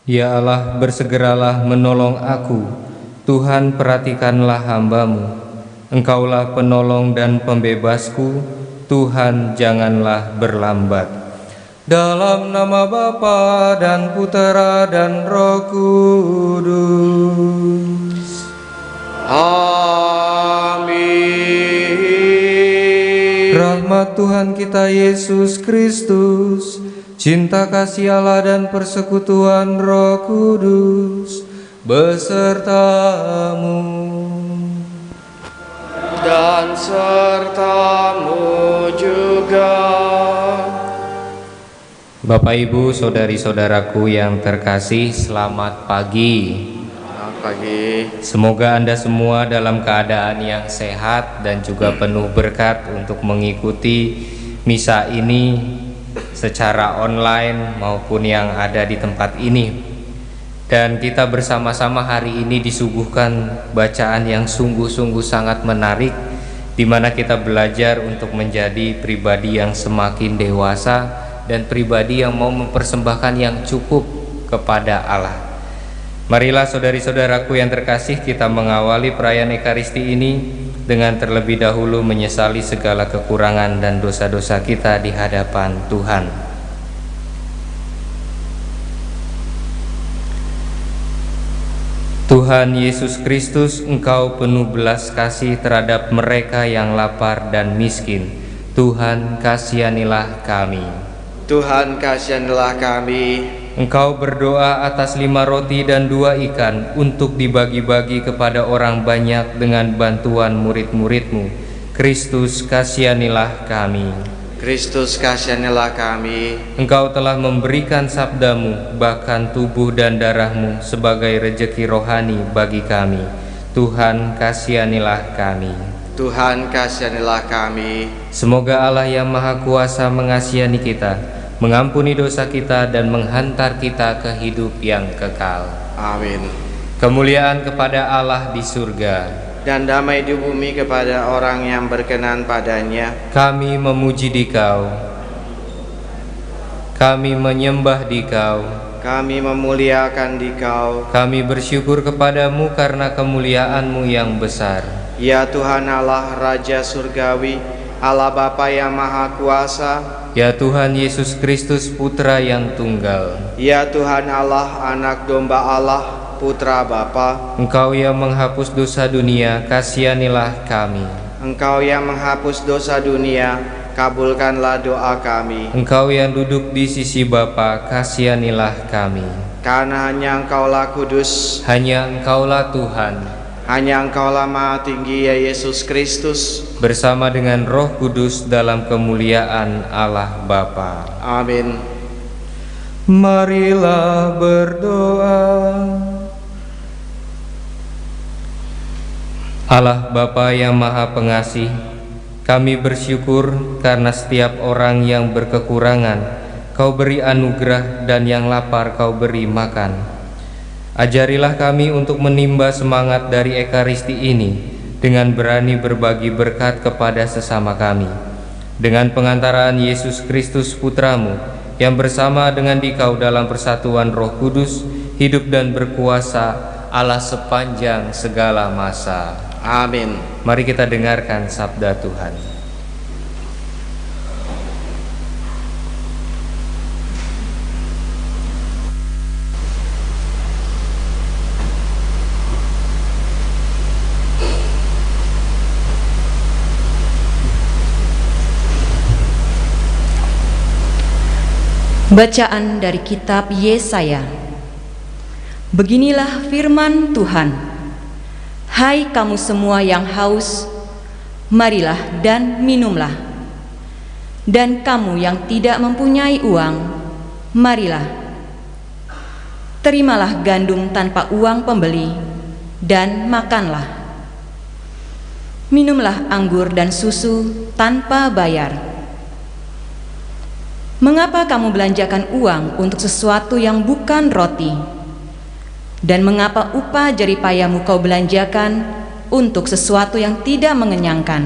Ya Allah, bersegeralah menolong aku. Tuhan, perhatikanlah hamba-Mu. Engkaulah penolong dan pembebasku. Tuhan, janganlah berlambat. Dalam nama Bapa dan Putera dan Roh Kudus. Amin. Rahmat Tuhan kita Yesus Kristus, cinta kasih Allah dan persekutuan Roh Kudus besertamu Dan sertamu juga. Bapak, Ibu, saudari-saudaraku yang terkasih, selamat pagi. Selamat pagi. Semoga Anda semua dalam keadaan yang sehat dan juga penuh berkat untuk mengikuti misa ini secara online maupun yang ada di tempat ini. Dan kita bersama-sama hari ini disuguhkan bacaan yang sungguh-sungguh sangat menarik, di mana kita belajar untuk menjadi pribadi yang semakin dewasa dan pribadi yang mau mempersembahkan yang cukup kepada Allah. Marilah saudari-saudaraku yang terkasih, kita mengawali perayaan Ekaristi ini dengan terlebih dahulu menyesali segala kekurangan dan dosa-dosa kita di hadapan Tuhan. Tuhan Yesus Kristus, Engkau penuh belas kasih terhadap mereka yang lapar dan miskin. Tuhan, kasihanilah kami. Tuhan, kasihanilah kami. Engkau berdoa atas 5 roti dan 2 ikan untuk dibagi-bagi kepada orang banyak dengan bantuan murid-murid-Mu. Kristus, kasihanilah kami. Kristus, kasihanilah kami. Engkau telah memberikan sabda-Mu, bahkan tubuh dan darah-Mu sebagai rejeki rohani bagi kami. Tuhan, kasihanilah kami. Tuhan, kasihanilah kami. Semoga Allah yang Maha Kuasa mengasihani kita, mengampuni dosa kita dan menghantar kita ke hidup yang kekal. Amin. Kemuliaan kepada Allah di surga Dan damai di bumi kepada orang yang berkenan padanya. Kami memuji Dikau, kami menyembah Dikau, Kami memuliakan Dikau. kami bersyukur kepadamu karena kemuliaan-Mu yang besar. Ya Tuhan Allah, Raja Surgawi, Allah Bapa yang Maha Kuasa. Ya Tuhan Yesus Kristus, Putra yang tunggal. Ya Tuhan Allah, Anak Domba Allah, Putra Bapa. Engkau yang menghapus dosa dunia, kasihanilah kami. Engkau yang menghapus dosa dunia, kabulkanlah doa kami. Engkau yang duduk di sisi Bapa, kasihanilah kami. Karena hanya Engkaulah kudus, Hanya Engkaulah Tuhan, hanya Engkaulah Maha Tinggi, ya Yesus Kristus. bersama dengan Roh Kudus dalam kemuliaan Allah Bapa. Amin. Marilah berdoa. Allah Bapa yang Maha Pengasih, kami bersyukur karena setiap orang yang berkekurangan Kau beri anugerah dan yang lapar Kau beri makan. Ajarilah kami untuk menimba semangat dari Ekaristi ini dengan berani berbagi berkat kepada sesama kami. Dengan pengantaraan Yesus Kristus Putra-Mu yang bersama dengan Dikau dalam persatuan Roh Kudus, hidup dan berkuasa Allah sepanjang segala masa. Amin. Mari kita dengarkan sabda Tuhan. Bacaan dari kitab Yesaya. Beginilah firman Tuhan. Hai kamu semua yang haus, marilah dan minumlah. Dan kamu yang tidak mempunyai uang, marilah. Terimalah gandum tanpa uang pembeli, dan makanlah. Minumlah anggur dan susu tanpa bayar. Mengapa kamu belanjakan uang untuk sesuatu yang bukan roti? Dan mengapa upah jeripayamu kau belanjakan untuk sesuatu yang tidak mengenyangkan?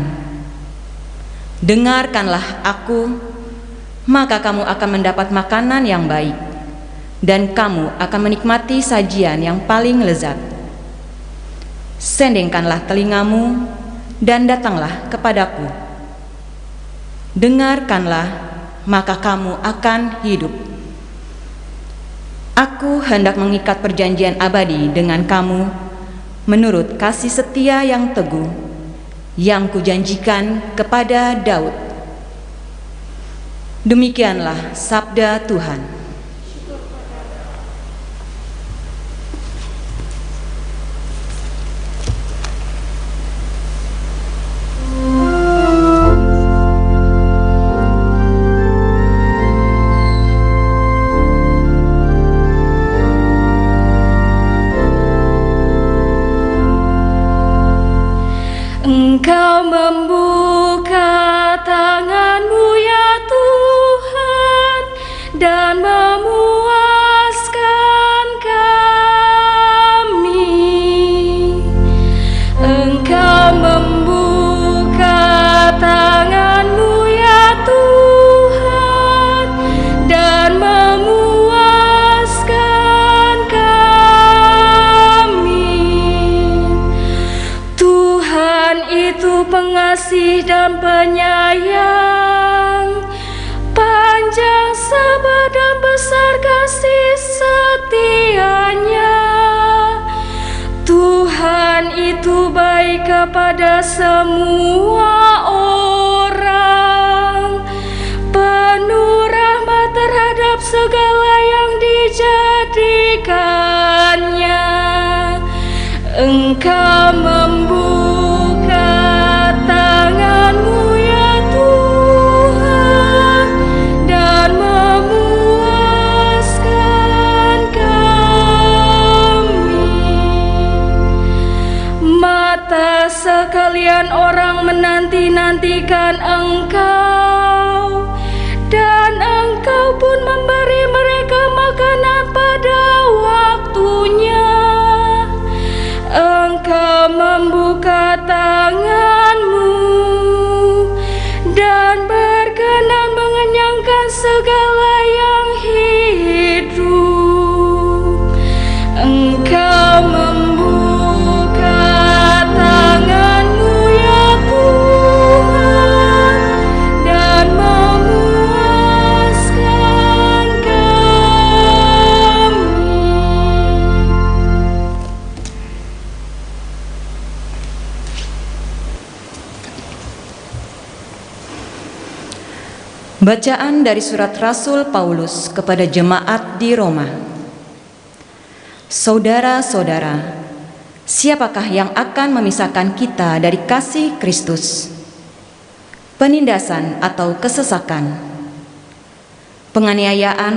Dengarkanlah aku, maka kamu akan mendapat makanan yang baik, dan kamu akan menikmati sajian yang paling lezat. Sendengkanlah telingamu dan datanglah kepadaku. Dengarkanlah, maka kamu akan hidup. Aku hendak mengikat perjanjian abadi dengan kamu menurut kasih setia yang teguh yang kujanjikan kepada Daud. Demikianlah sabda Tuhan. Engkau membuka tangan-Mu ya Tuhan dan memuaskan kami. Engkau membuka tangan-Mu ya Tuhan dan memuaskan kami. Tuhan itu pengasih dan penyayang, panjang sabar dan besar kasih setianya. Tuhan itu baik kepada semua orang, penuh rahmat terhadap segala yang dijadikannya. Engkau membuka tangan-Mu ya Tuhan dan memuaskan kami. Mata sekalian orang menanti-nantikan Engkau, dan Engkau pun memberi mereka makanan pada waktunya. Engkau membuka tangan-Mu dan berkenan mengenyangkan segala yang hidup. Engkau membuka tangan-Mu ya Tuhan dan memuaskan kami. Bacaan dari surat Rasul Paulus kepada jemaat di Roma. Saudara-saudara, siapakah yang akan memisahkan kita dari kasih Kristus? Penindasan atau kesesakan, penganiayaan,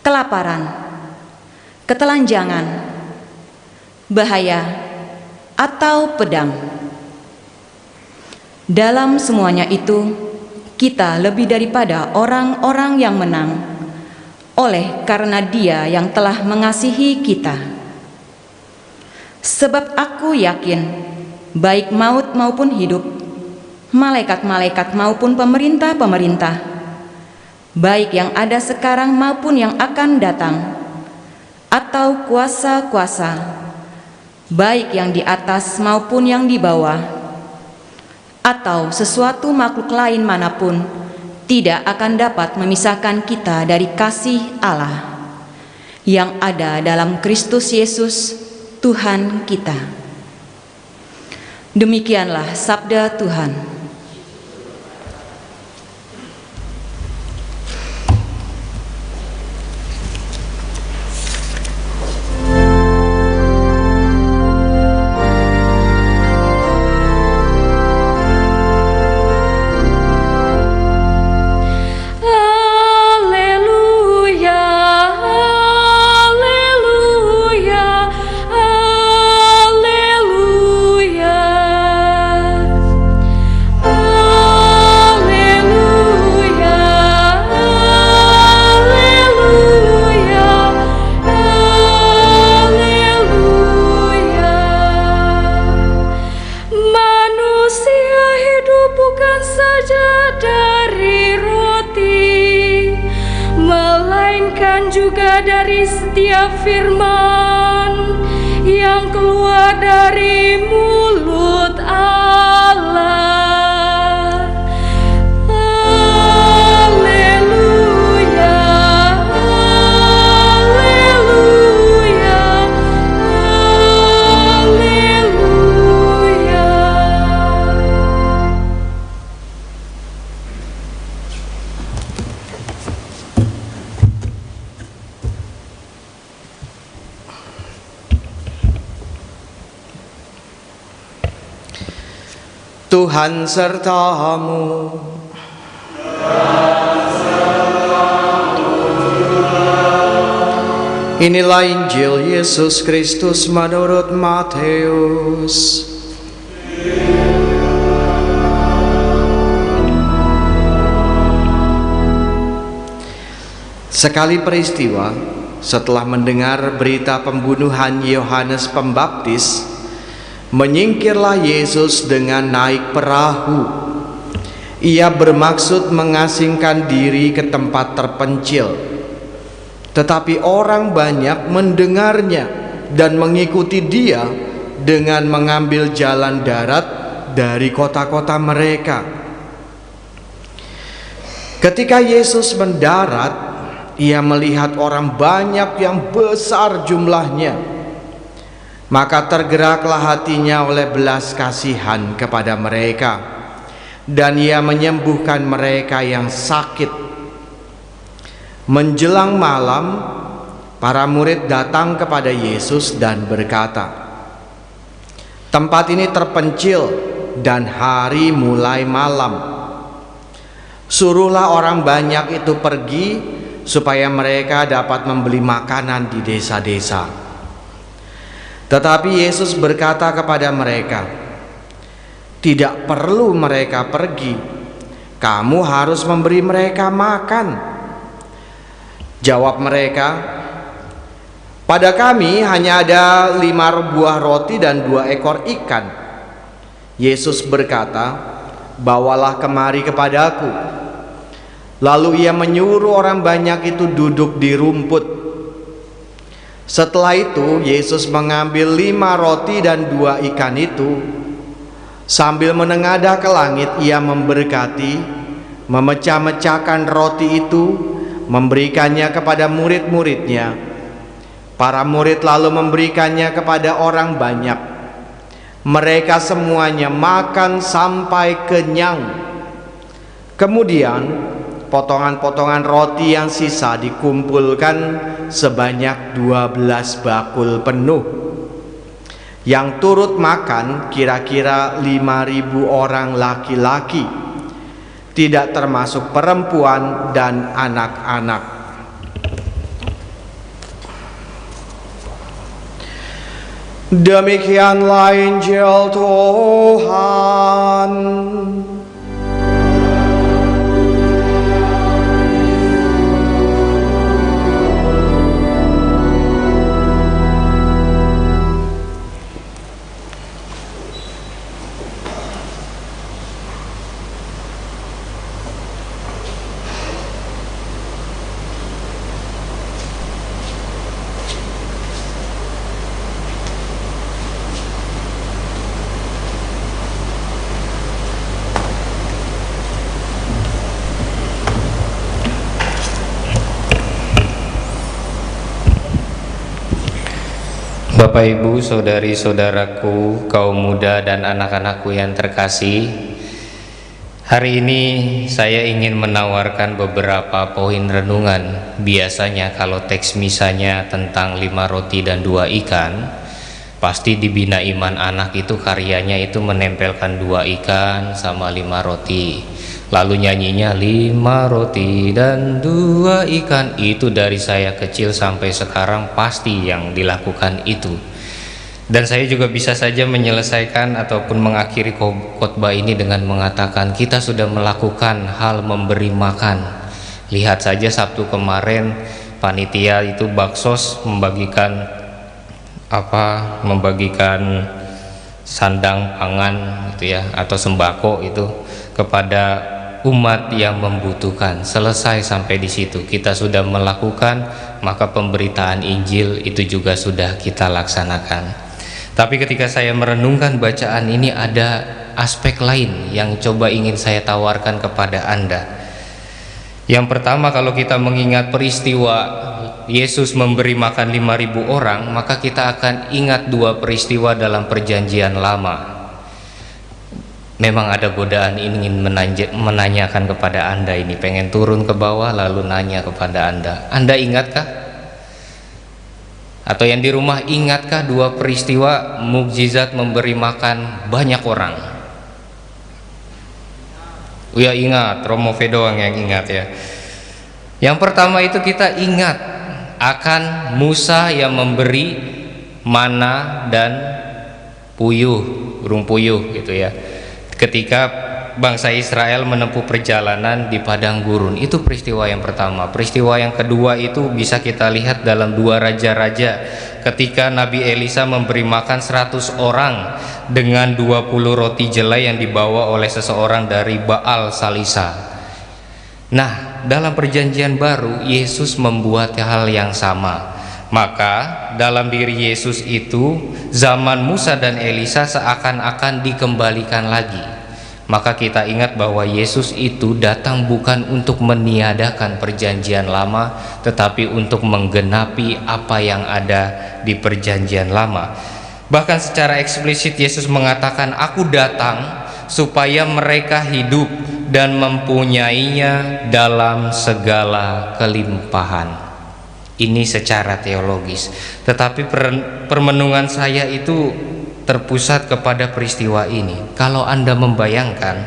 kelaparan, ketelanjangan, bahaya, atau pedang? Dalam semuanya itu, kita lebih daripada orang-orang yang menang, oleh karena Dia yang telah mengasihi kita. Sebab aku yakin, baik maut maupun hidup, malaikat-malaikat maupun pemerintah-pemerintah, baik yang ada sekarang maupun yang akan datang, atau kuasa-kuasa, baik yang di atas maupun yang di bawah, atau sesuatu makhluk lain manapun, tidak akan dapat memisahkan kita dari kasih Allah yang ada dalam Kristus Yesus Tuhan kita. Demikianlah sabda Tuhan. juga dari setiap firman yang keluar dari mulut Allah. Haleluya, haleluya, haleluya. Tuhan sertamu. Inilah Injil Yesus Kristus menurut Matius. Sekali peristiwa, setelah mendengar berita pembunuhan Yohanes Pembaptis, menyingkirlah Yesus dengan naik perahu. Ia bermaksud mengasingkan diri ke tempat terpencil. Tetapi orang banyak mendengarnya dan mengikuti dia dengan mengambil jalan darat dari kota-kota mereka. Ketika Yesus mendarat, ia melihat orang banyak yang besar jumlahnya. Maka tergeraklah hatinya oleh belas kasihan kepada mereka, dan ia menyembuhkan mereka yang sakit. Menjelang malam, para murid datang kepada Yesus dan berkata, "Tempat ini terpencil dan hari mulai malam. Suruhlah orang banyak itu pergi supaya mereka dapat membeli makanan di desa-desa." Tetapi Yesus berkata kepada mereka, "Tidak perlu mereka pergi, kamu harus memberi mereka makan." Jawab mereka, "Pada kami hanya ada 5 buah roti dan 2 ekor ikan." Yesus berkata, "Bawalah kemari kepadaku." Lalu ia menyuruh orang banyak itu duduk di rumput. Setelah itu Yesus mengambil 5 roti dan 2 ikan itu. Sambil menengadah ke langit, ia memberkati, memecah-mecahkan roti itu, memberikannya kepada murid-muridnya. Para murid lalu memberikannya kepada orang banyak. Mereka semuanya makan sampai kenyang. Kemudian potongan-potongan roti yang sisa dikumpulkan sebanyak 12 bakul penuh. Yang turut makan kira-kira 5.000 orang laki-laki, tidak termasuk perempuan dan anak-anak. Demikianlah Injil Tuhan. Bapak, Ibu, saudari-saudaraku, kaum muda dan anak-anakku yang terkasih, hari ini saya ingin menawarkan beberapa poin renungan. Biasanya kalau teks misanya tentang 5 roti dan 2 ikan, pasti di Bina Iman Anak itu karyanya itu menempelkan 2 ikan sama 5 roti. Lalu nyanyinya 5 roti dan 2 ikan. Itu dari saya kecil sampai sekarang pasti yang dilakukan itu. Dan saya juga bisa saja menyelesaikan ataupun mengakhiri khotbah ini dengan mengatakan kita sudah melakukan hal memberi makan. Lihat saja Sabtu kemarin panitia itu baksos membagikan sandang pangan gitu ya, atau sembako itu kepada umat yang membutuhkan. Selesai sampai di situ, kita sudah melakukan, maka pemberitaan Injil itu juga sudah kita laksanakan. Tapi ketika saya merenungkan bacaan ini, ada aspek lain yang coba ingin saya tawarkan kepada Anda. Yang pertama, kalau kita mengingat peristiwa Yesus memberi makan 5.000 orang, maka kita akan ingat dua peristiwa dalam Perjanjian Lama. Memang ada godaan ingin menanyakan kepada Anda ini, pengen turun ke bawah lalu nanya kepada Anda. Anda ingatkah? Atau yang di rumah, ingatkah dua peristiwa mukjizat memberi makan banyak orang? Ya ingat, Romo V doang yang ingat ya. Yang pertama itu kita ingat akan Musa yang memberi mana dan burung puyuh gitu ya. Ketika bangsa Israel menempuh perjalanan di padang gurun, itu peristiwa yang pertama. Peristiwa yang kedua itu bisa kita lihat dalam 2 Raja-Raja, ketika Nabi Elisa memberi makan 100 orang dengan 20 roti jelai yang dibawa oleh seseorang dari Baal Salisa. Nah, dalam Perjanjian Baru Yesus membuat hal yang sama. Maka dalam diri Yesus itu zaman Musa dan Elisa seakan-akan dikembalikan lagi. Maka kita ingat bahwa Yesus itu datang bukan untuk meniadakan Perjanjian Lama, tetapi untuk menggenapi apa yang ada di Perjanjian Lama. Bahkan secara eksplisit Yesus mengatakan, "Aku datang supaya mereka hidup dan mempunyainya dalam segala kelimpahan." Ini secara teologis, tetapi permenungan saya itu terpusat kepada peristiwa ini. Kalau Anda membayangkan,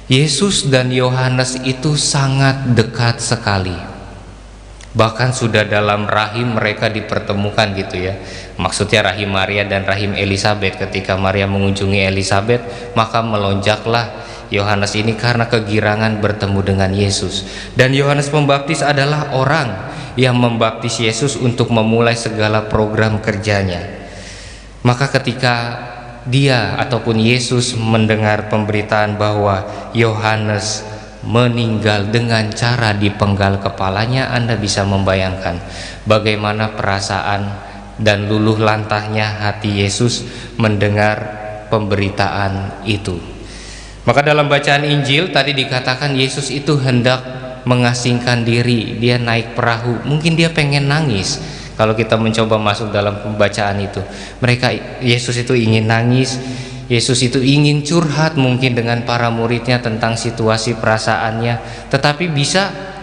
Yesus dan Yohanes itu sangat dekat sekali. Bahkan sudah dalam rahim mereka dipertemukan gitu ya. Maksudnya rahim Maria dan rahim Elisabet. Ketika Maria mengunjungi Elisabet, maka melonjaklah Yohanes ini karena kegirangan bertemu dengan Yesus. Dan Yohanes Pembaptis adalah orang yang membaptis Yesus untuk memulai segala program kerjanya. Maka ketika dia ataupun Yesus mendengar pemberitaan bahwa Yohanes meninggal dengan cara dipenggal kepalanya, Anda bisa membayangkan bagaimana perasaan dan luluh lantahnya hati Yesus mendengar pemberitaan itu. Maka dalam bacaan Injil tadi dikatakan Yesus itu hendak mengasingkan diri, dia naik perahu. Mungkin dia pengen nangis. Kalau kita mencoba masuk dalam pembacaan itu, Yesus itu ingin nangis, Yesus itu ingin curhat mungkin dengan para muridnya tentang situasi perasaannya, tetapi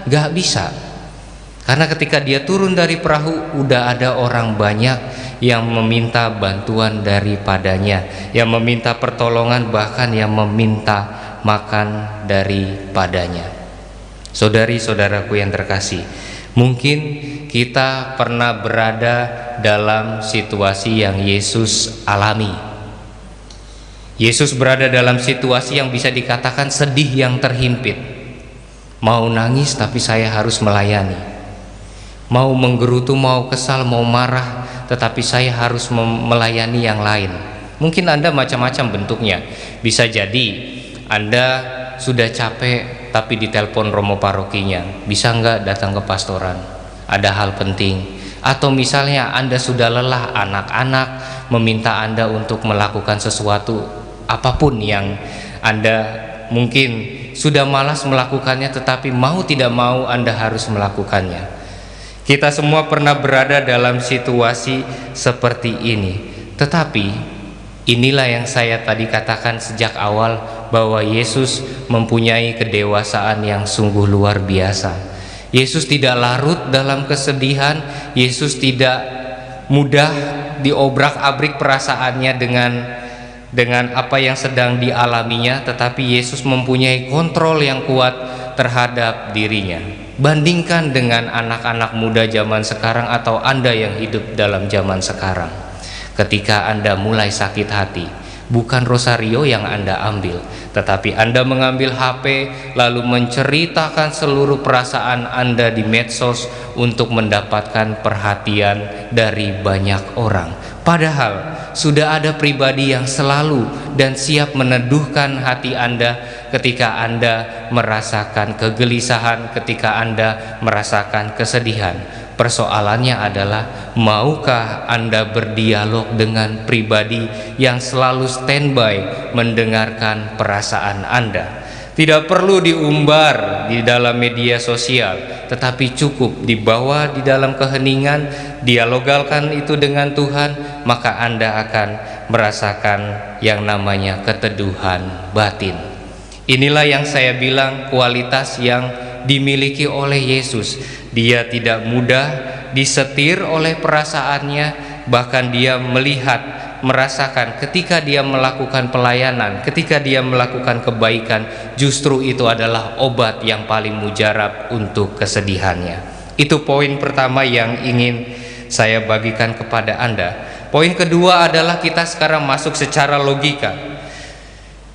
gak bisa. Karena ketika dia turun dari perahu, udah ada orang banyak yang meminta bantuan daripadanya, yang meminta pertolongan, bahkan yang meminta makan daripadanya. Saudari-saudaraku yang terkasih, mungkin kita pernah berada dalam situasi yang Yesus alami. Yesus berada dalam situasi yang bisa dikatakan sedih yang terhimpit. Mau nangis tapi saya harus melayani. Mau menggerutu, mau kesal, mau marah, tetapi saya harus melayani yang lain. Mungkin Anda macam-macam bentuknya. Bisa jadi Anda sudah capek tapi ditelepon romo parokinya, bisa nggak datang ke pastoran, ada hal penting. Atau misalnya Anda sudah lelah, anak-anak meminta Anda untuk melakukan sesuatu, apapun yang Anda mungkin sudah malas melakukannya, tetapi mau tidak mau Anda harus melakukannya. Kita semua pernah berada dalam situasi seperti ini. Tetapi inilah yang saya tadi katakan sejak awal, bahwa Yesus mempunyai kedewasaan yang sungguh luar biasa. Yesus tidak larut dalam kesedihan, Yesus tidak mudah diobrak-abrik perasaannya dengan apa yang sedang dialaminya, tetapi Yesus mempunyai kontrol yang kuat terhadap dirinya. Bandingkan dengan anak-anak muda zaman sekarang atau Anda yang hidup dalam zaman sekarang. Ketika Anda mulai sakit hati, bukan rosario yang Anda ambil, tetapi Anda mengambil HP lalu menceritakan seluruh perasaan Anda di medsos untuk mendapatkan perhatian dari banyak orang. Padahal sudah ada pribadi yang selalu dan siap meneduhkan hati Anda ketika Anda merasakan kegelisahan, ketika Anda merasakan kesedihan. Persoalannya adalah, maukah Anda berdialog dengan pribadi yang selalu standby mendengarkan perasaan Anda? Tidak perlu diumbar di dalam media sosial, tetapi cukup dibawa di dalam keheningan, dialogalkan itu dengan Tuhan, maka Anda akan merasakan yang namanya keteduhan batin. Inilah yang saya bilang kualitas yang dimiliki oleh Yesus. Dia tidak mudah disetir oleh perasaannya, bahkan dia melihat, merasakan ketika dia melakukan pelayanan, ketika dia melakukan kebaikan, justru itu adalah obat yang paling mujarab untuk kesedihannya. Itu poin pertama yang ingin saya bagikan kepada Anda. Poin kedua adalah kita sekarang masuk secara logika.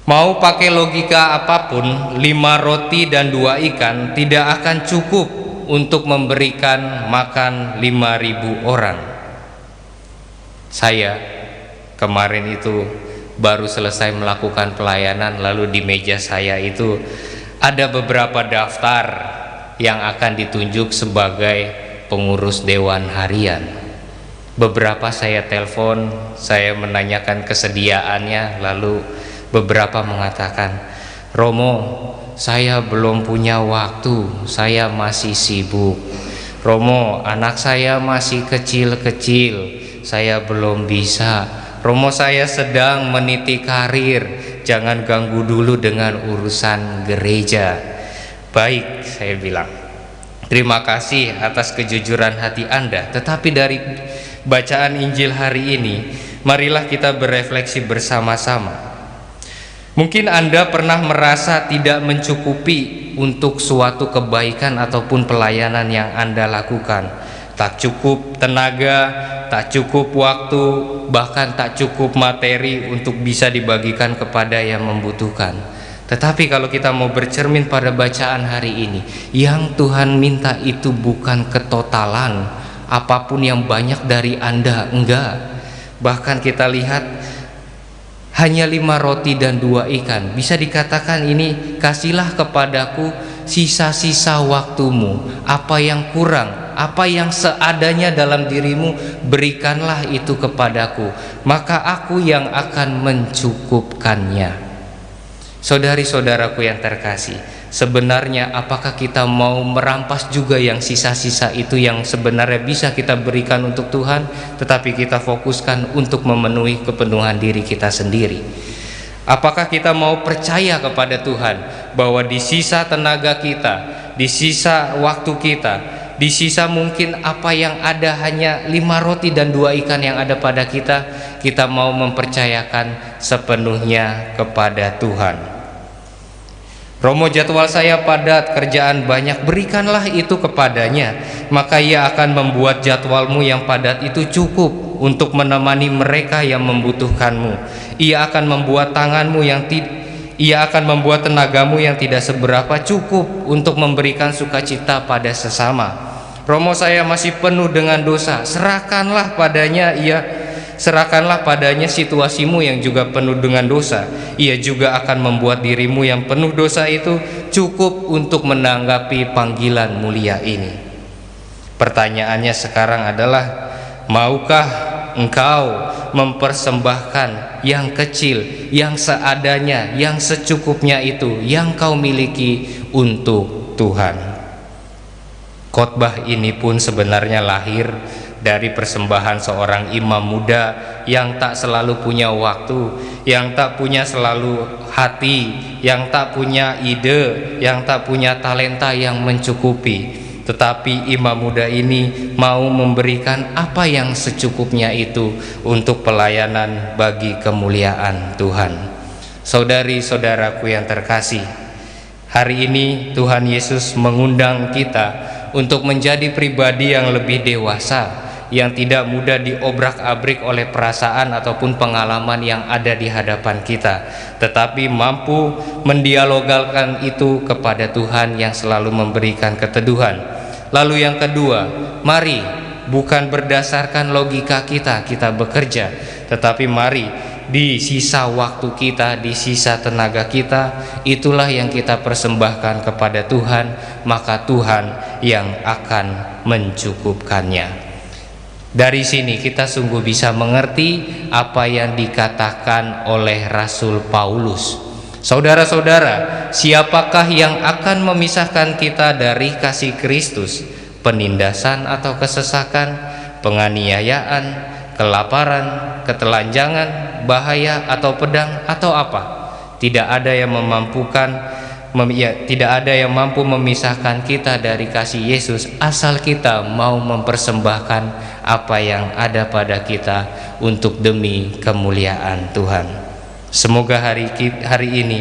Mau pakai logika apapun, 5 roti dan 2 ikan tidak akan cukup untuk memberikan makan 5.000 orang. Saya kemarin itu baru selesai melakukan pelayanan, lalu di meja saya itu ada beberapa daftar yang akan ditunjuk sebagai pengurus dewan harian. Beberapa saya telepon, saya menanyakan kesediaannya, lalu beberapa mengatakan, "Romo, saya belum punya waktu, saya masih sibuk. Romo, anak saya masih kecil-kecil, saya belum bisa. Romo, saya sedang meniti karir, jangan ganggu dulu dengan urusan gereja." Baik, saya bilang, terima kasih atas kejujuran hati Anda. Tetapi dari bacaan Injil hari ini, marilah kita berefleksi bersama-sama. Mungkin Anda pernah merasa tidak mencukupi untuk suatu kebaikan ataupun pelayanan yang Anda lakukan. Tak cukup tenaga, tak cukup waktu, bahkan tak cukup materi untuk bisa dibagikan kepada yang membutuhkan. Tetapi kalau kita mau bercermin pada bacaan hari ini, yang Tuhan minta itu bukan ketotalan apapun yang banyak dari Anda, enggak. Bahkan kita lihat hanya 5 roti dan 2 ikan. Bisa dikatakan ini, kasihlah kepadaku sisa-sisa waktumu. Apa yang kurang, apa yang seadanya dalam dirimu, berikanlah itu kepadaku, maka aku yang akan mencukupkannya. Saudari-saudaraku yang terkasih, sebenarnya apakah kita mau merampas juga yang sisa-sisa itu yang sebenarnya bisa kita berikan untuk Tuhan, tetapi kita fokuskan untuk memenuhi kepenuhan diri kita sendiri? Apakah kita mau percaya kepada Tuhan bahwa di sisa tenaga kita, di sisa waktu kita, di sisa mungkin apa yang ada hanya 5 roti dan 2 ikan yang ada pada kita, kita mau mempercayakan sepenuhnya kepada Tuhan? Romo, jadwal saya padat, kerjaan banyak, berikanlah itu kepadanya, maka ia akan membuat jadwalmu yang padat itu cukup untuk menemani mereka yang membutuhkanmu. Ia akan membuat ia akan membuat tenagamu yang tidak seberapa cukup untuk memberikan sukacita pada sesama. Romo, saya masih penuh dengan dosa, serahkanlah padanya situasimu yang juga penuh dengan dosa. Ia juga akan membuat dirimu yang penuh dosa itu cukup untuk menanggapi panggilan mulia ini. Pertanyaannya sekarang adalah, maukah engkau mempersembahkan yang kecil, yang seadanya, yang secukupnya itu yang kau miliki untuk Tuhan? Khotbah ini pun sebenarnya lahir dari persembahan seorang imam muda yang tak selalu punya waktu, yang tak punya selalu hati, yang tak punya ide, yang tak punya talenta yang mencukupi. Tetapi imam muda ini mau memberikan apa yang secukupnya itu untuk pelayanan bagi kemuliaan Tuhan. Saudari-saudaraku yang terkasih, hari ini Tuhan Yesus mengundang kita untuk menjadi pribadi yang lebih dewasa, yang tidak mudah diobrak-abrik oleh perasaan ataupun pengalaman yang ada di hadapan kita, tetapi mampu mendialogkan itu kepada Tuhan yang selalu memberikan keteduhan. Lalu yang kedua, mari bukan berdasarkan logika kita bekerja, tetapi mari di sisa waktu kita, di sisa tenaga kita, itulah yang kita persembahkan kepada Tuhan, maka Tuhan yang akan mencukupkannya. Dari sini kita sungguh bisa mengerti apa yang dikatakan oleh Rasul Paulus. Saudara-saudara, siapakah yang akan memisahkan kita dari kasih Kristus? Penindasan atau kesesakan, penganiayaan, kelaparan, ketelanjangan, bahaya atau pedang atau apa? Tidak ada yang mampu memisahkan kita dari kasih Yesus, asal kita mau mempersembahkan apa yang ada pada kita untuk demi kemuliaan Tuhan. Semoga hari ini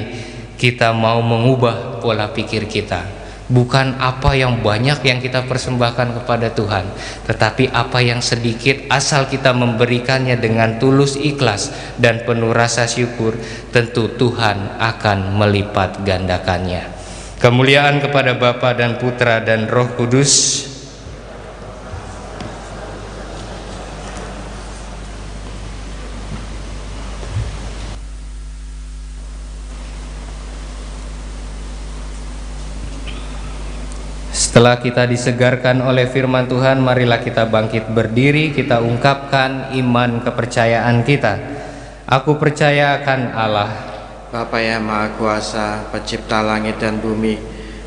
kita mau mengubah pola pikir kita. Bukan apa yang banyak yang kita persembahkan kepada Tuhan, tetapi apa yang sedikit, asal kita memberikannya dengan tulus ikhlas dan penuh rasa syukur, tentu Tuhan akan melipat gandakannya. Kemuliaan kepada Bapa dan Putra dan Roh Kudus. Setelah kita disegarkan oleh firman Tuhan, marilah kita bangkit berdiri, kita ungkapkan iman kepercayaan kita. Aku percaya akan Allah, Bapa yang Maha Kuasa, pencipta langit dan bumi,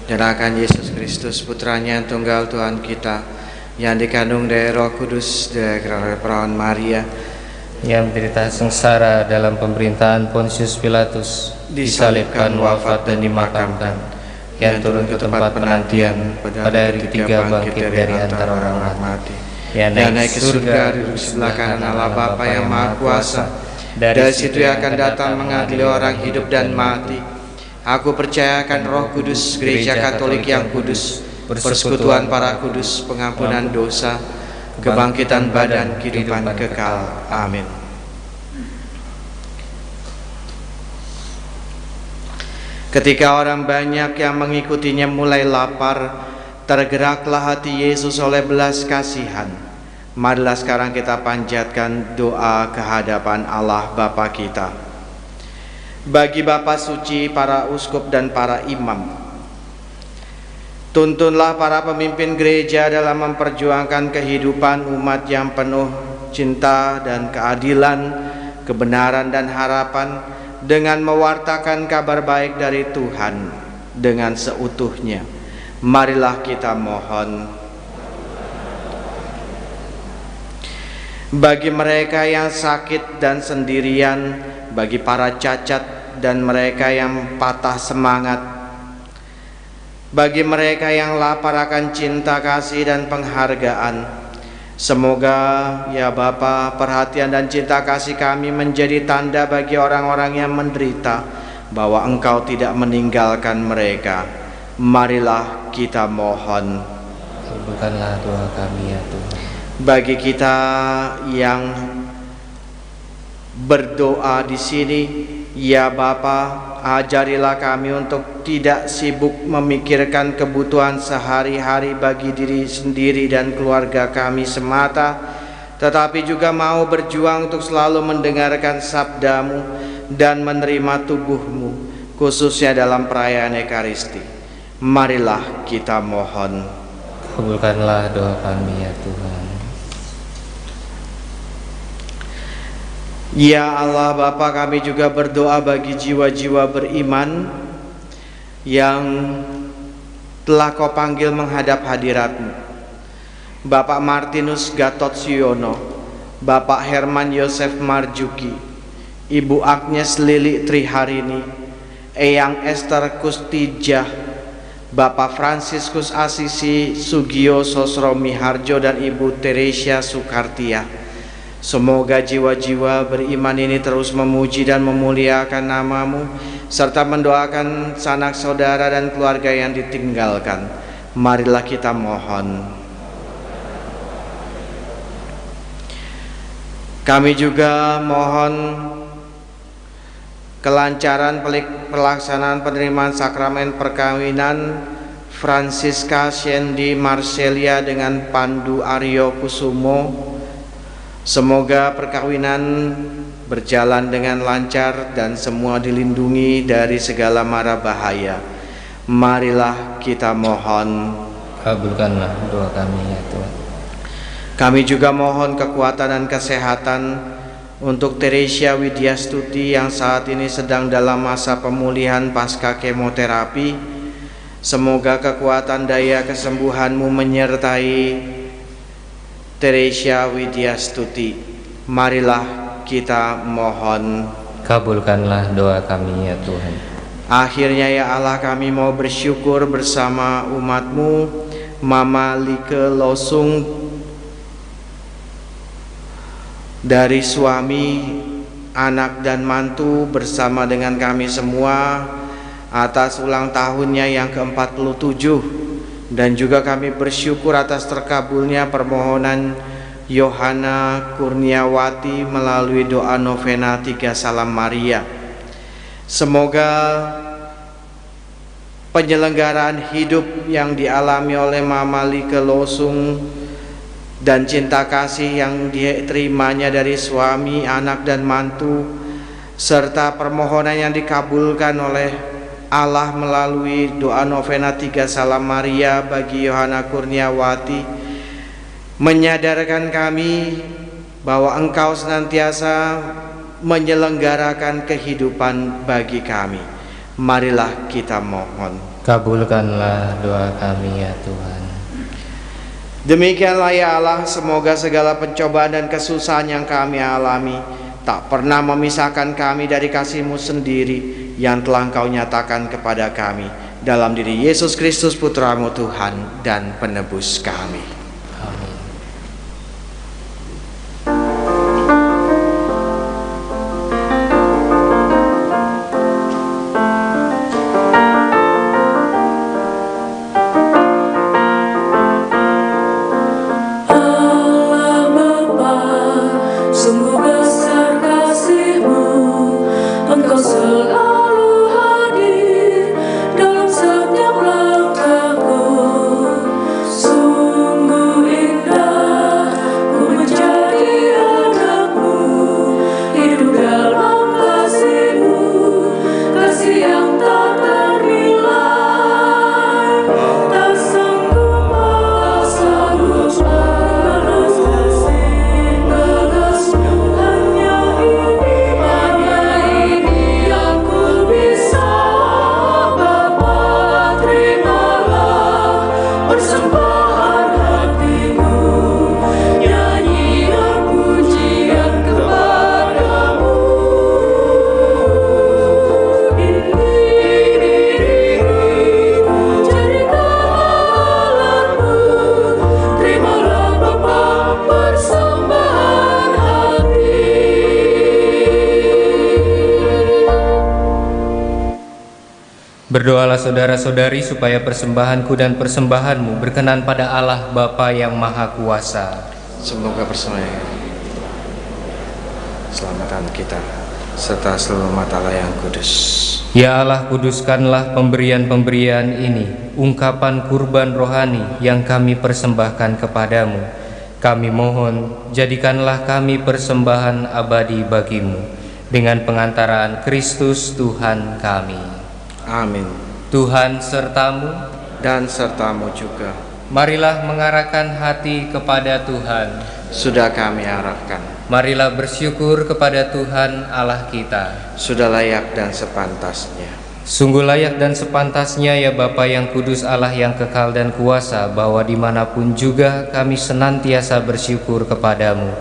dan akan Yesus Kristus, putranya yang tunggal Tuhan kita, yang dikandung dari Roh Kudus, dari perawan Maria, yang menderita sengsara dalam pemerintahan Pontius Pilatus, disalibkan, wafat dan dimakamkan, yang turun ke tempat penantian, pada hari ketiga bangkit dari antara orang mati, yang naik ke surga duduk sebelah kanan Allah Bapa yang Maha Kuasa. Dari situ yang akan datang mengadili orang hidup dan mati. Aku percaya akan Roh Kudus, Gereja Katolik yang kudus, persekutuan para kudus, pengampunan dosa, kebangkitan badan, kehidupan kekal. Amin. Ketika orang banyak yang mengikutinya mulai lapar, tergeraklah hati Yesus oleh belas kasihan. Marilah sekarang kita panjatkan doa kehadapan Allah Bapa kita. Bagi Bapa suci, para uskup dan para imam, tuntunlah para pemimpin gereja dalam memperjuangkan kehidupan umat yang penuh cinta dan keadilan, kebenaran dan harapan, dengan mewartakan kabar baik dari Tuhan dengan seutuhnya. Marilah kita mohon. Bagi mereka yang sakit dan sendirian, bagi para cacat dan mereka yang patah semangat, bagi mereka yang lapar akan cinta kasih dan penghargaan, semoga ya Bapa, perhatian dan cinta kasih kami menjadi tanda bagi orang-orang yang menderita bahwa Engkau tidak meninggalkan mereka. Marilah kita mohon. Kabulkanlah doa kami ya Tuhan. Bagi kita yang berdoa di sini, ya Bapa, ajarilah kami untuk tidak sibuk memikirkan kebutuhan sehari-hari bagi diri sendiri dan keluarga kami semata, tetapi juga mau berjuang untuk selalu mendengarkan sabda-Mu dan menerima tubuh-Mu, khususnya dalam perayaan Ekaristi. Marilah kita mohon. Kabulkanlah doa kami ya Tuhan. Ya Allah Bapa, kami juga berdoa bagi jiwa-jiwa beriman yang telah Kau panggil menghadap hadirat-Mu. Bapak Martinus Gatot Siono, Bapak Herman Yosef Marjuki, Ibu Agnes Lili Triharini, Eyang Esther Kustijah, Bapak Fransiskus Asisi Sugio Sosro Miharjo dan Ibu Teresia Sukartia. Semoga jiwa-jiwa beriman ini terus memuji dan memuliakan nama-Mu, serta mendoakan sanak saudara dan keluarga yang ditinggalkan. Marilah kita mohon. Kami juga mohon kelancaran pelaksanaan penerimaan sakramen perkawinan Francisca Shendi Marcelia dengan Pandu Aryo Kusumo. Semoga perkawinan berjalan dengan lancar dan semua dilindungi dari segala mara bahaya. Marilah kita mohon. Kabulkanlah doa kami ya Tuhan. Kami juga mohon kekuatan dan kesehatan untuk Teresia Widyastuti yang saat ini sedang dalam masa pemulihan pasca kemoterapi. Semoga kekuatan daya kesembuhan-Mu menyertai Teresia Widyastuti. Marilah kita mohon. Kabulkanlah doa kami ya Tuhan. Akhirnya ya Allah, kami mau bersyukur bersama umat-Mu, Mama Like Losung dari suami, anak dan mantu bersama dengan kami semua atas ulang tahunnya yang ke-47, dan juga kami bersyukur atas terkabulnya permohonan Yohana Kurniawati melalui doa novena 3 Salam Maria. Semoga penyelenggaraan hidup yang dialami oleh Mama Like Losung dan cinta kasih yang diterimanya dari suami, anak dan mantu, serta permohonan yang dikabulkan oleh Allah melalui doa novena 3 Salam Maria bagi Yohana Kurniawati, menyadarkan kami bahwa Engkau senantiasa menyelenggarakan kehidupan bagi kami. Marilah kita mohon. Kabulkanlah doa kami ya Tuhan. Demikianlah ya Allah, semoga segala pencobaan dan kesusahan yang kami alami tak pernah memisahkan kami dari kasih-Mu sendiri yang telah Engkau nyatakan kepada kami dalam diri Yesus Kristus Putra-Mu Tuhan dan Penebus kami. Amin. Berdoalah saudara-saudari supaya persembahanku dan persembahanmu berkenan pada Allah Bapa yang Maha Kuasa. Semoga persembahan selamatan kita serta seluruh umat Allah yang kudus. Ya Allah, kuduskanlah pemberian-pemberian ini, ungkapan kurban rohani yang kami persembahkan kepadamu. Kami mohon, jadikanlah kami persembahan abadi bagimu, dengan pengantaraan Kristus Tuhan kami. Amin. Tuhan sertamu, Dan sertamu juga. marilah mengarahkan hati kepada Tuhan. Sudah kami arahkan. Marilah bersyukur kepada Tuhan Allah kita. Sudah layak dan sepantasnya. Sungguh layak dan sepantasnya ya Bapa yang kudus, Allah yang kekal dan kuasa, bahwa dimanapun juga kami senantiasa bersyukur kepadamu.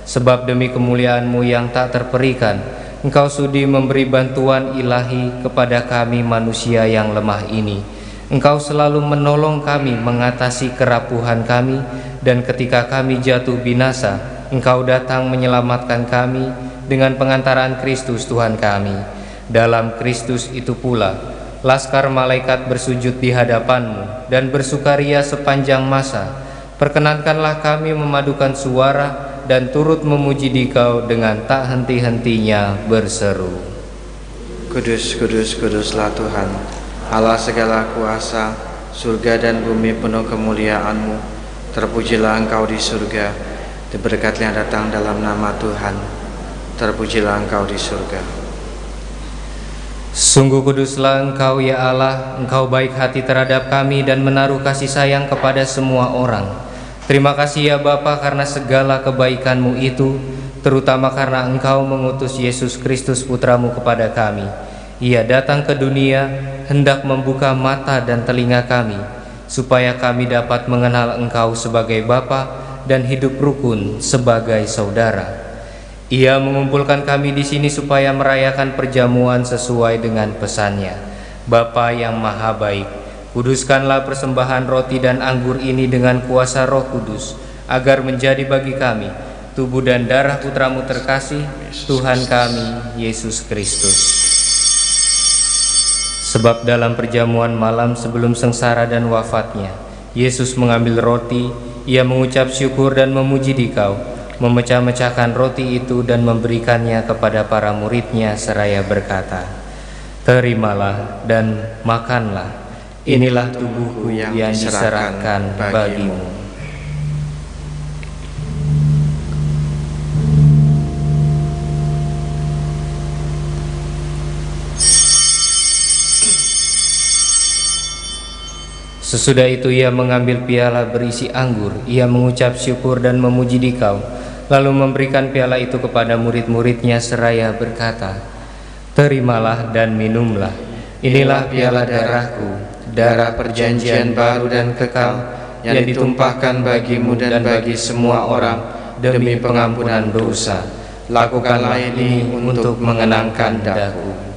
Sebab demi kemuliaan-Mu yang tak terperikan, Engkau sudi memberi bantuan ilahi kepada kami manusia yang lemah ini. Engkau selalu menolong kami mengatasi kerapuhan kami, dan ketika kami jatuh binasa, Engkau datang menyelamatkan kami dengan pengantaran Kristus Tuhan kami. Dalam Kristus itu pula, laskar malaikat bersujud di hadapan-Mu dan bersukaria sepanjang masa. Perkenankanlah kami memadukan suara dan turut memuji Dikau dengan tak henti-hentinya berseru. Kudus, kudus, kuduslah Tuhan, Allah segala kuasa, surga dan bumi penuh kemuliaan-Mu. Terpujilah Engkau di surga, diberkati yang datang dalam nama Tuhan. Terpujilah Engkau di surga. Sungguh kuduslah Engkau ya Allah, Engkau baik hati terhadap kami dan menaruh kasih sayang kepada semua orang. Terima kasih ya Bapa karena segala kebaikan-Mu itu, terutama karena Engkau mengutus Yesus Kristus Putra-Mu kepada kami. Ia datang ke dunia hendak membuka mata dan telinga kami, supaya kami dapat mengenal Engkau sebagai Bapa dan hidup rukun sebagai saudara. Ia mengumpulkan kami di sini supaya merayakan perjamuan sesuai dengan pesan-Nya. Bapa yang Maha Baik, kuduskanlah persembahan roti dan anggur ini dengan kuasa Roh Kudus, agar menjadi bagi kami tubuh dan darah Putra-Mu terkasih, Tuhan kami, Yesus Kristus. Sebab dalam perjamuan malam sebelum sengsara dan wafatnya, Yesus mengambil roti, Ia mengucap syukur dan memuji Dikau, memecah-mecahkan roti itu dan memberikannya kepada para murid-Nya seraya berkata, "Terimalah dan makanlah, inilah tubuhku yang diserahkan bagimu." Sesudah itu Ia mengambil piala berisi anggur, Ia mengucap syukur dan memuji Dikau, lalu memberikan piala itu kepada murid-murid-Nya seraya berkata, "Terimalah dan minumlah, inilah piala darahku, darah perjanjian baru dan kekal, yang ditumpahkan bagimu dan bagi semua orang demi pengampunan dosa. Lakukanlah ini untuk mengenangkan daku."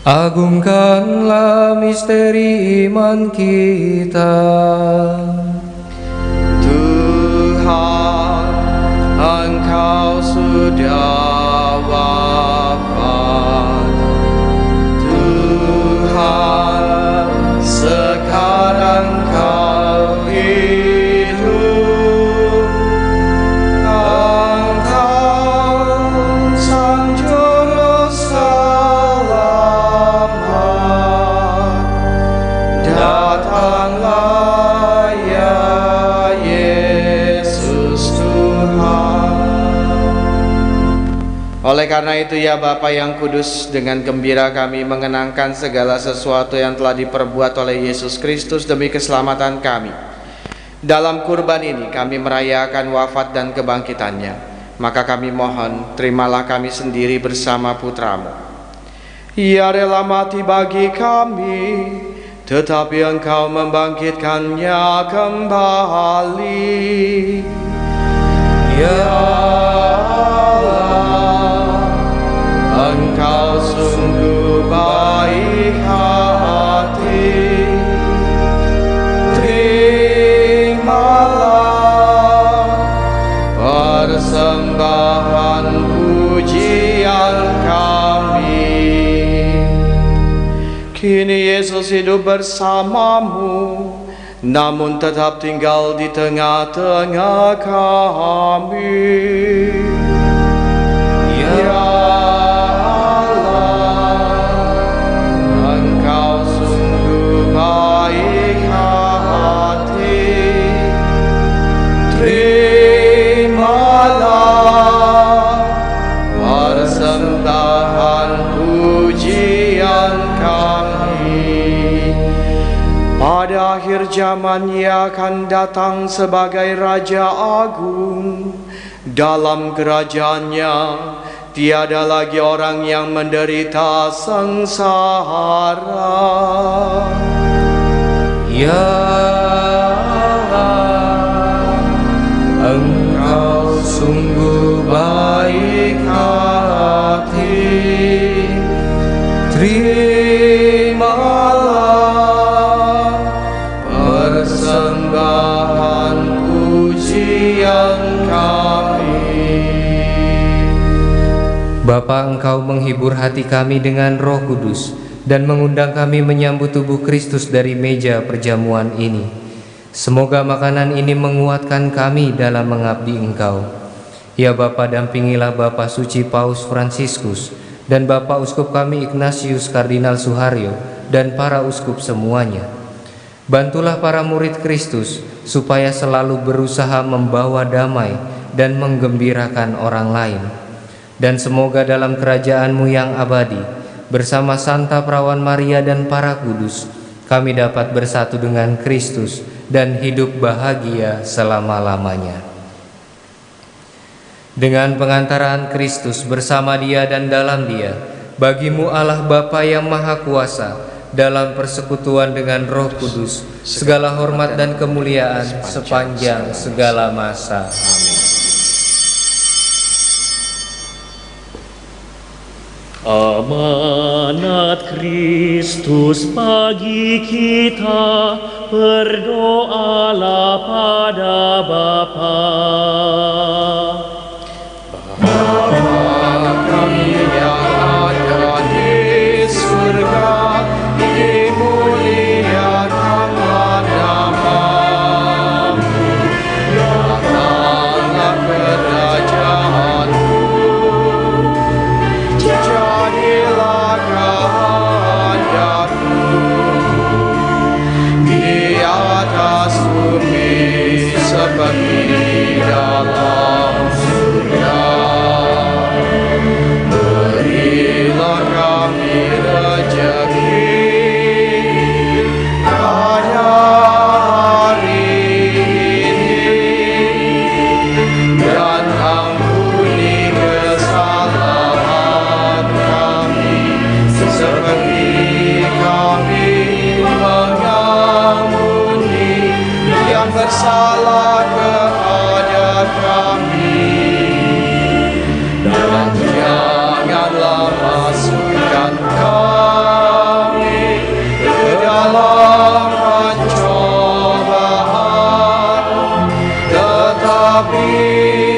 Agungkanlah misteri iman kita. Tuhan, Engkau sudah wafat. Tuhan, sekarang Kau hidup. Engkau Sang Juru datanglah ya Yesus Tuhan. Oleh karena itu ya Bapa yang kudus, dengan gembira kami mengenangkan segala sesuatu yang telah diperbuat oleh Yesus Kristus demi keselamatan kami. Dalam kurban ini kami merayakan wafat dan kebangkitannya. Maka kami mohon, terimalah kami sendiri bersama Putra-Mu. Ia rela mati bagi kami, tetapi Engkau membangkitkannya kembali. Ya Allah, Engkau sungguh baik hati. Terimalah persembahan pujian kami. Kini Yesus hidup bersamamu, namun tetap tinggal di tengah-tengah kami. Ya Allah, Engkau sungguh baik hati. Terimalah persembahan pujian kami. Pada akhir zaman Ia akan datang sebagai Raja Agung. Dalam kerajaannya tiada lagi orang yang menderita sengsara. Ya Allah, Engkau sungguh baik hati. Terimalah persembahan pujian kami. Bapa, Engkau menghibur hati kami dengan Roh Kudus dan mengundang kami menyambut tubuh Kristus dari meja perjamuan ini. Semoga makanan ini menguatkan kami dalam mengabdi Engkau. Ya Bapa, dampingilah Bapa Suci Paus Fransiskus dan Bapa Uskup kami Ignatius Kardinal Suharyo dan para uskup semuanya. Bantulah para murid Kristus supaya selalu berusaha membawa damai dan menggembirakan orang lain. Dan semoga dalam kerajaan-Mu yang abadi, bersama Santa Perawan Maria dan para kudus, kami dapat bersatu dengan Kristus dan hidup bahagia selama-lamanya. Dengan pengantaran Kristus bersama Dia dan dalam Dia, bagi-Mu Allah Bapa yang Maha Kuasa, dalam persekutuan dengan Roh Kudus, segala hormat dan kemuliaan sepanjang segala masa. Amin. Amanat Kristus bagi kita, berdoalah pada Bapa. Bapa kami yang ada di surga, dimuliakanlah nama-Mu, datanglah kerajaan-Mu, jadilah kehendak-Mu di atas bumi seperti di dalam surga. Berilah kami rezeki pada hari ini, dan ampuni kesalahan kami seperti kami mengampuni yang bersalah kepada kami. Dan janganlah masukkan kami ke dalam pencobaan, tetapi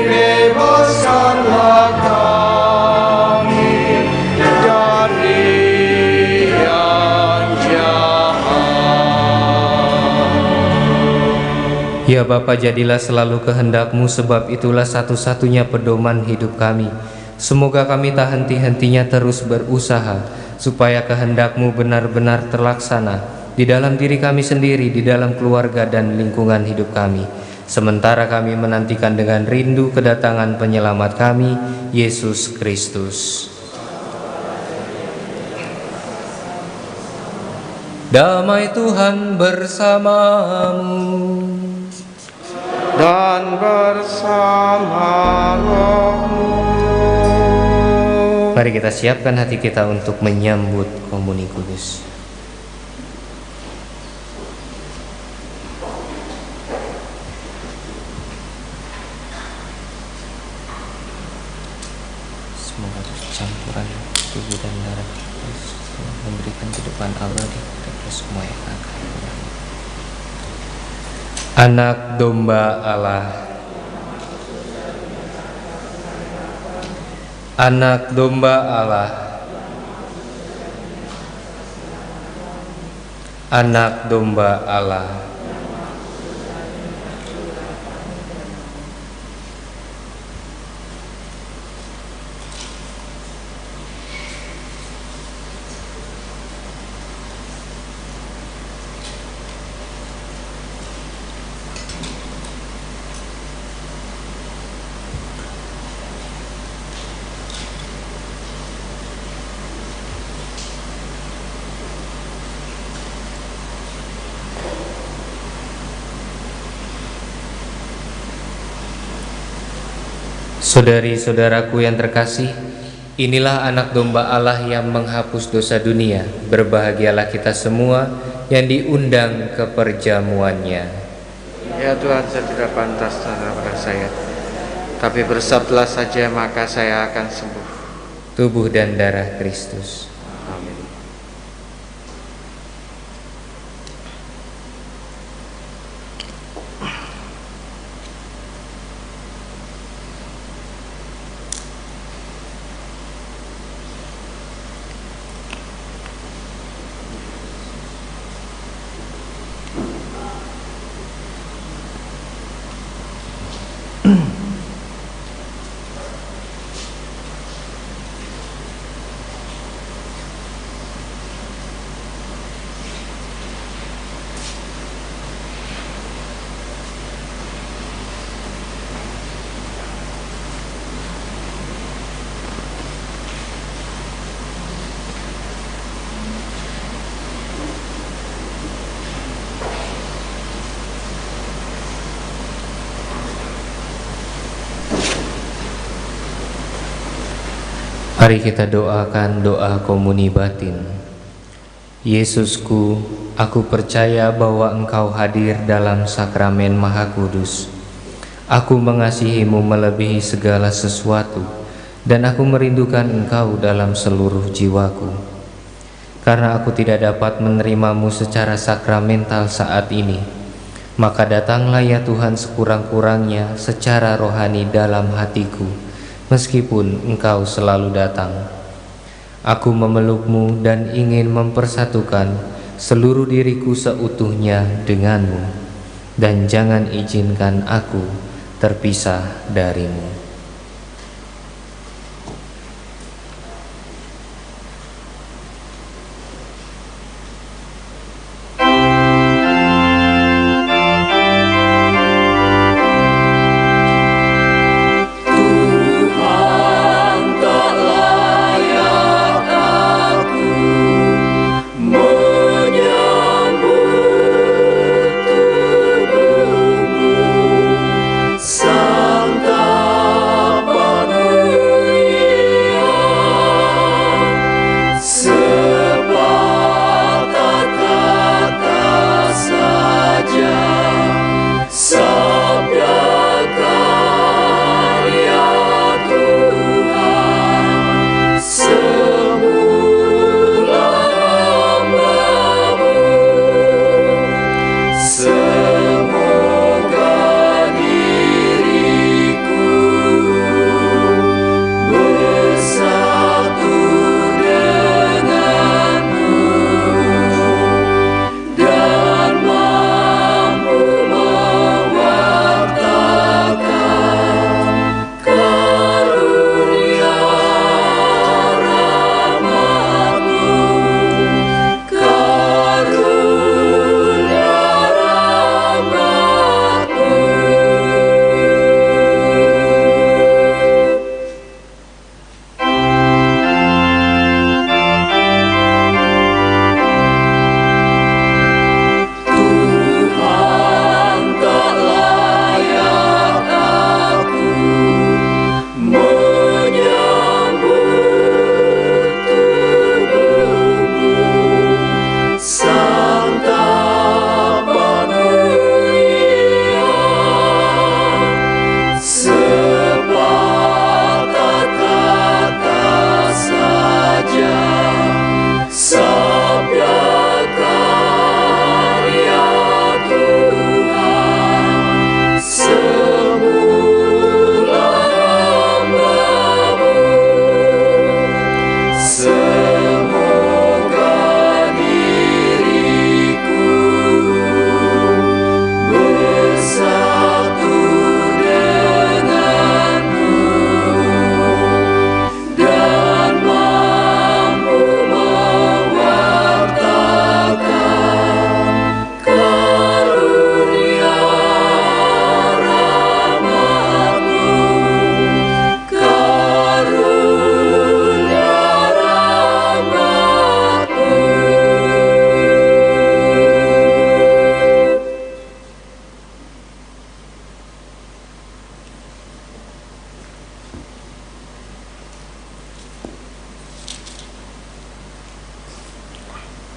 bebaskanlah kami dari yang jahat. Ya Bapa, jadilah selalu kehendak-Mu, sebab itulah satu-satunya pedoman hidup kami. Semoga kami tak henti-hentinya terus berusaha, supaya kehendak-Mu benar-benar terlaksana di dalam diri kami sendiri, di dalam keluarga dan lingkungan hidup kami. Sementara kami menantikan dengan rindu kedatangan penyelamat kami, Yesus Kristus. Damai Tuhan bersamamu Dan bersama rohmu. Mari kita siapkan hati kita untuk menyambut komuni kudus. Semoga campuran tubuh dan darah Kristus memberikan kehidupan abadi kepada semua yang akan menang. Anak domba Allah, Anak domba Allah, Anak domba Allah. Saudari-saudaraku yang terkasih, inilah anak domba Allah yang menghapus dosa dunia. Berbahagialah kita semua yang diundang ke perjamuannya. Ya Tuhan, saya tidak pantas pada saya, tapi bersabdalah saja maka saya akan sembuh. Tubuh dan darah Kristus. Amin. Mari kita doakan doa komuni batin. Yesusku, aku percaya bahwa Engkau hadir dalam sakramen Maha Kudus. Aku mengasihimu melebihi segala sesuatu, dan aku merindukan Engkau dalam seluruh jiwaku. Karena aku tidak dapat menerimamu secara sakramental saat ini, maka datanglah ya Tuhan sekurang-kurangnya secara rohani dalam hatiku, meskipun Engkau selalu datang. Aku memelukmu dan ingin mempersatukan seluruh diriku seutuhnya denganmu, dan jangan izinkan aku terpisah darimu.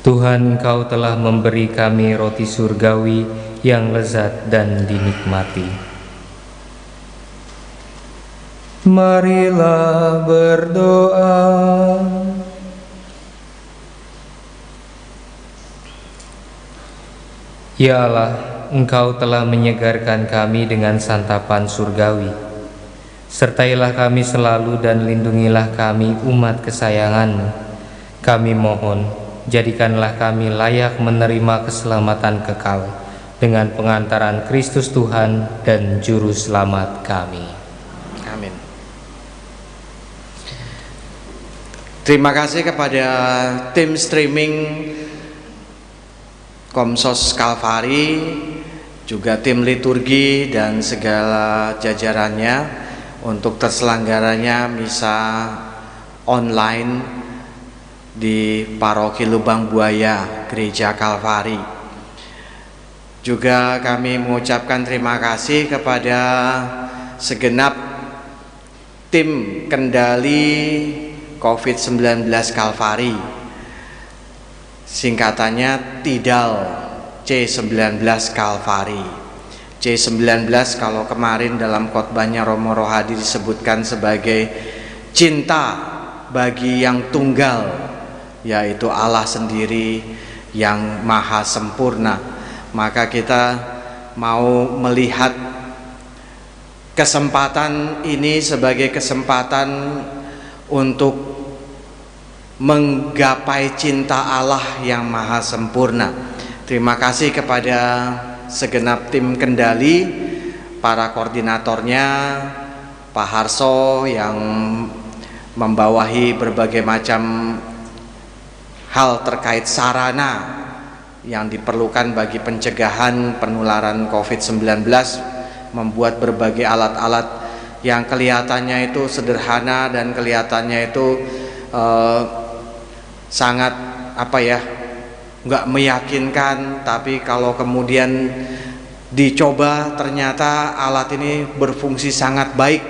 Tuhan, Engkau telah memberi kami roti surgawi yang lezat dan dinikmati. Marilah berdoa. Ya Allah, Engkau telah menyegarkan kami dengan santapan surgawi. Sertailah kami selalu dan lindungilah kami umat kesayangan-Mu. Kami mohon, jadikanlah kami layak menerima keselamatan kekal dengan pengantaran Kristus Tuhan dan Juru Selamat kami. Amin. Terima kasih kepada tim streaming Komsos Kalvari, juga tim liturgi dan segala jajarannya untuk terselenggaranya misa online di Paroki Lubang Buaya Gereja Kalvari. Juga kami mengucapkan terima kasih kepada segenap tim kendali COVID-19 Kalvari, singkatannya TIDAL C19 Kalvari. C19 kalau kemarin dalam khotbahnya Romo Rohadi disebutkan sebagai cinta bagi yang tunggal, yaitu Allah sendiri yang maha sempurna. Maka kita mau melihat kesempatan ini sebagai kesempatan untuk menggapai cinta Allah yang maha sempurna. Terima kasih kepada segenap tim kendali, para koordinatornya, Pak Harso yang membawahi berbagai macam hal terkait sarana yang diperlukan bagi pencegahan penularan COVID-19, membuat berbagai alat-alat yang kelihatannya itu sederhana dan kelihatannya itu sangat nggak meyakinkan, tapi kalau kemudian dicoba ternyata alat ini berfungsi sangat baik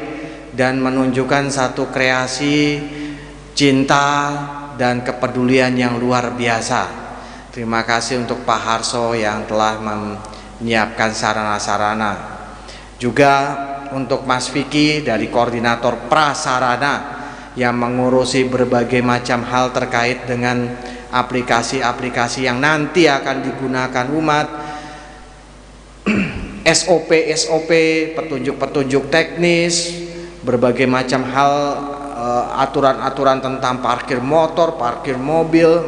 dan menunjukkan satu kreasi cinta dan kepedulian yang luar biasa. Terima kasih untuk Pak Harso yang telah menyiapkan sarana-sarana. Juga untuk Mas Vicky dari koordinator prasarana yang mengurusi berbagai macam hal terkait dengan aplikasi-aplikasi yang nanti akan digunakan umat, SOP, petunjuk-petunjuk teknis, berbagai macam hal, aturan-aturan tentang parkir motor, parkir mobil,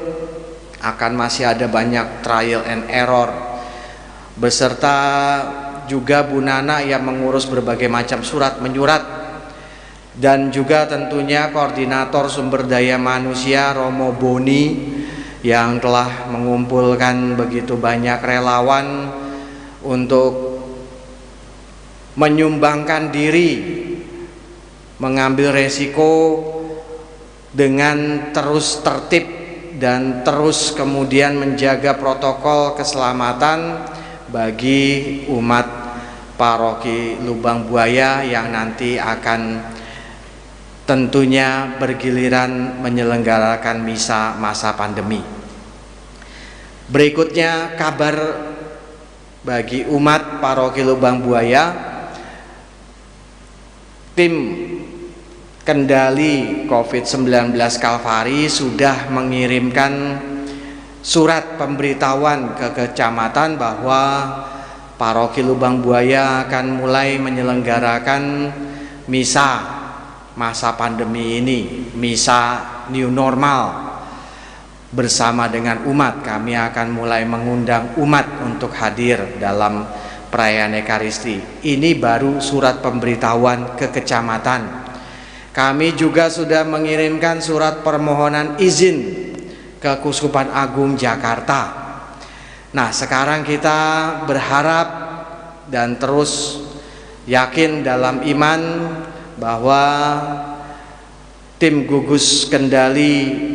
akan masih ada banyak trial and error, beserta juga Bu Nana yang mengurus berbagai macam surat menyurat, dan juga tentunya koordinator sumber daya manusia Romo Boni yang telah mengumpulkan begitu banyak relawan untuk menyumbangkan diri, mengambil resiko dengan terus tertib dan terus kemudian menjaga protokol keselamatan bagi umat paroki Lubang Buaya yang nanti akan tentunya bergiliran menyelenggarakan misa masa pandemi. Berikutnya kabar bagi umat paroki Lubang Buaya, tim kendali COVID-19 Kalvari sudah mengirimkan surat pemberitahuan ke kecamatan bahwa paroki Lubang Buaya akan mulai menyelenggarakan misa masa pandemi ini, misa new normal. Bersama dengan umat, kami akan mulai mengundang umat untuk hadir dalam perayaan Ekaristi. Ini baru surat pemberitahuan ke kecamatan. Kami juga sudah mengirimkan surat permohonan izin ke Kuskupan Agung Jakarta. Nah, sekarang kita berharap dan terus yakin dalam iman bahwa tim gugus kendali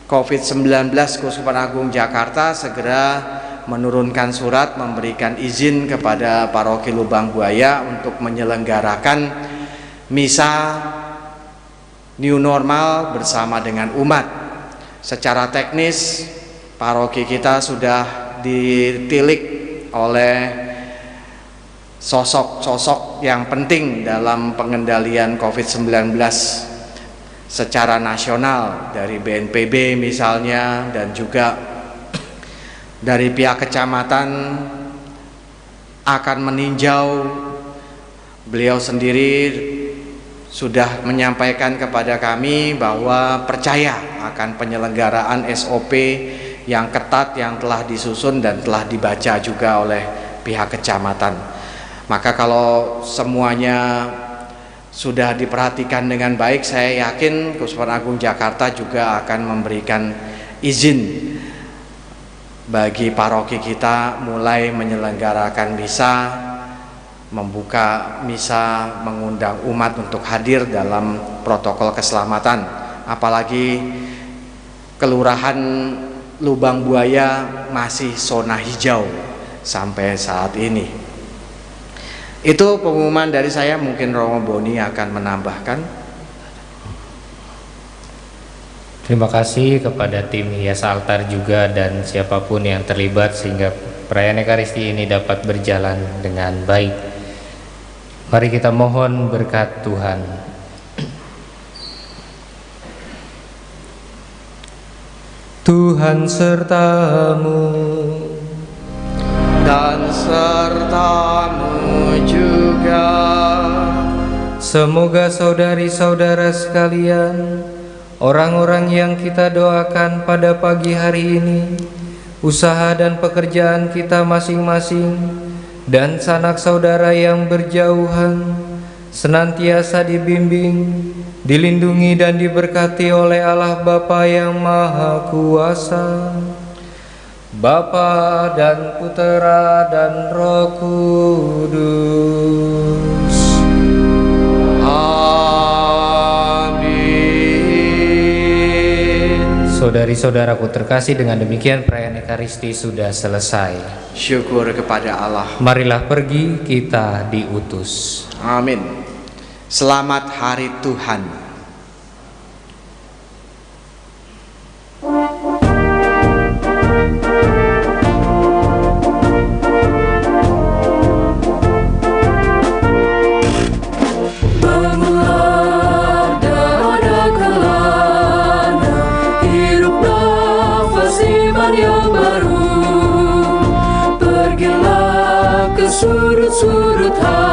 COVID-19 Kuskupan Agung Jakarta segera menurunkan surat memberikan izin kepada paroki Lubang Buaya untuk menyelenggarakan misa new normal bersama dengan umat. Secara teknis paroki kita sudah ditilik oleh sosok-sosok yang penting dalam pengendalian COVID-19 secara nasional, dari BNPB misalnya, dan juga dari pihak kecamatan akan meninjau. Beliau sendiri sudah menyampaikan kepada kami bahwa percaya akan penyelenggaraan SOP yang ketat yang telah disusun dan telah dibaca juga oleh pihak kecamatan. Maka kalau semuanya sudah diperhatikan dengan baik, saya yakin Kuskupan Agung Jakarta juga akan memberikan izin bagi paroki kita mulai menyelenggarakan misa, membuka misa, mengundang umat untuk hadir dalam protokol keselamatan. Apalagi Kelurahan Lubang Buaya masih zona hijau sampai saat ini. Itu pengumuman dari saya, mungkin Romo Boni akan menambahkan. Terima kasih kepada tim hias altar juga dan siapapun yang terlibat sehingga perayaan Ekaristi ini dapat berjalan dengan baik. Mari kita mohon berkat Tuhan. Tuhan sertamu dan sertamu juga. Semoga saudari-saudara sekalian, orang-orang yang kita doakan pada pagi hari ini, usaha dan pekerjaan kita masing-masing, dan sanak saudara yang berjauhan, senantiasa dibimbing, dilindungi dan diberkati oleh Allah Bapa yang Maha Kuasa, Bapa dan Putera dan Roh Kudus. Amin. Saudari-saudaraku terkasih, dengan demikian perayaan Ekaristi sudah selesai. Syukur kepada Allah. Marilah pergi, kita diutus. Amin. Selamat Hari Tuhan. Sudut-sudut hati